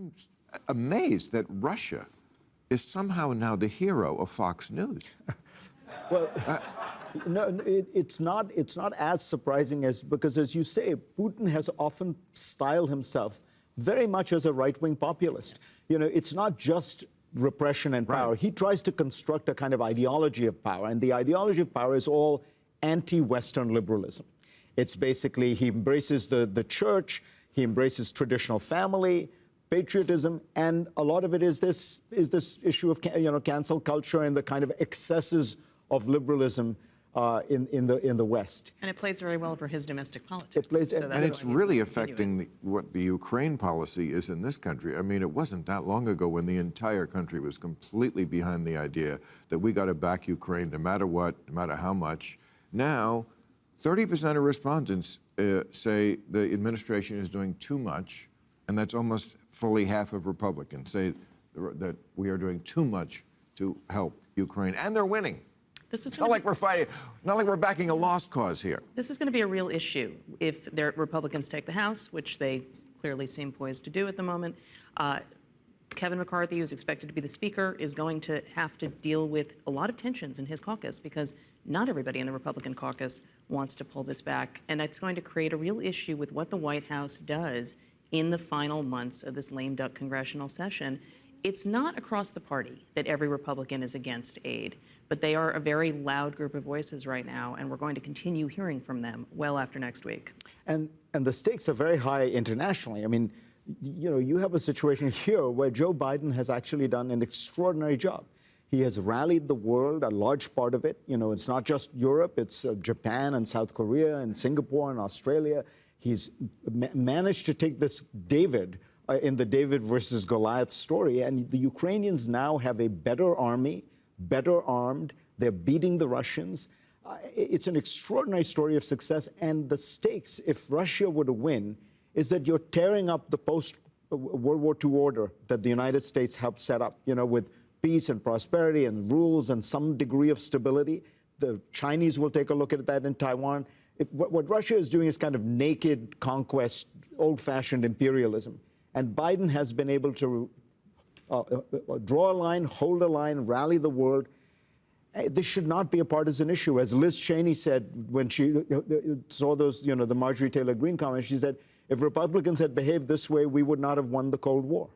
I'm amazed that Russia is somehow now the hero of Fox News. Well, no, it's not as surprising as, because as you say, Putin has often styled himself very much as a right-wing populist. Yes. You know, it's not just repression and power. Right. He tries to construct a kind of ideology of power, and the ideology of power is all anti-Western liberalism. It's basically, he embraces the church, he embraces traditional family, patriotism, and a lot of it is this issue of cancel culture and the kind of excesses of liberalism in the West. And it plays very well for his domestic politics. And it's really affecting what the Ukraine policy is in this country. I mean, it wasn't that long ago when the entire country was completely behind the idea that we got to back Ukraine no matter what, no matter how much. Now, 30% of respondents say the administration is doing too much, and that's almost fully half of Republicans say that we are doing too much to help Ukraine, and they're winning. This is not like we're fighting, not like we're backing a lost cause here. This is going to be a real issue if the Republicans take the House, which they clearly seem poised to do at the moment. Kevin McCarthy, who's expected to be the Speaker, is going to have to deal with a lot of tensions in his caucus because not everybody in the Republican caucus wants to pull this back. And it's going to create a real issue with what the White House does in the final months of this lame duck congressional session. It's not across the party that every Republican is against aid, but they are a very loud group of voices right now, and we're going to continue hearing from them well after next week. And the stakes are very high internationally. I mean, you know, you have a situation here where Joe Biden has actually done an extraordinary job. He has rallied the world, a large part of it. You know, it's not just Europe, it's Japan and South Korea and Singapore and Australia. He's managed to take this David in the David versus Goliath story, and the Ukrainians now have a better army, better armed. They're beating the Russians. It's an extraordinary story of success, and the stakes, if Russia were to win, is that you're tearing up the post-World War II order that the United States helped set up, you know, with peace and prosperity and rules and some degree of stability. The Chinese will take a look at that in Taiwan. What Russia is doing is kind of naked conquest, old-fashioned imperialism. And Biden has been able to draw a line, hold a line, rally the world. This should not be a partisan issue. As Liz Cheney said when she saw those, you know, the Marjorie Taylor Greene comments, she said, if Republicans had behaved this way, we would not have won the Cold War.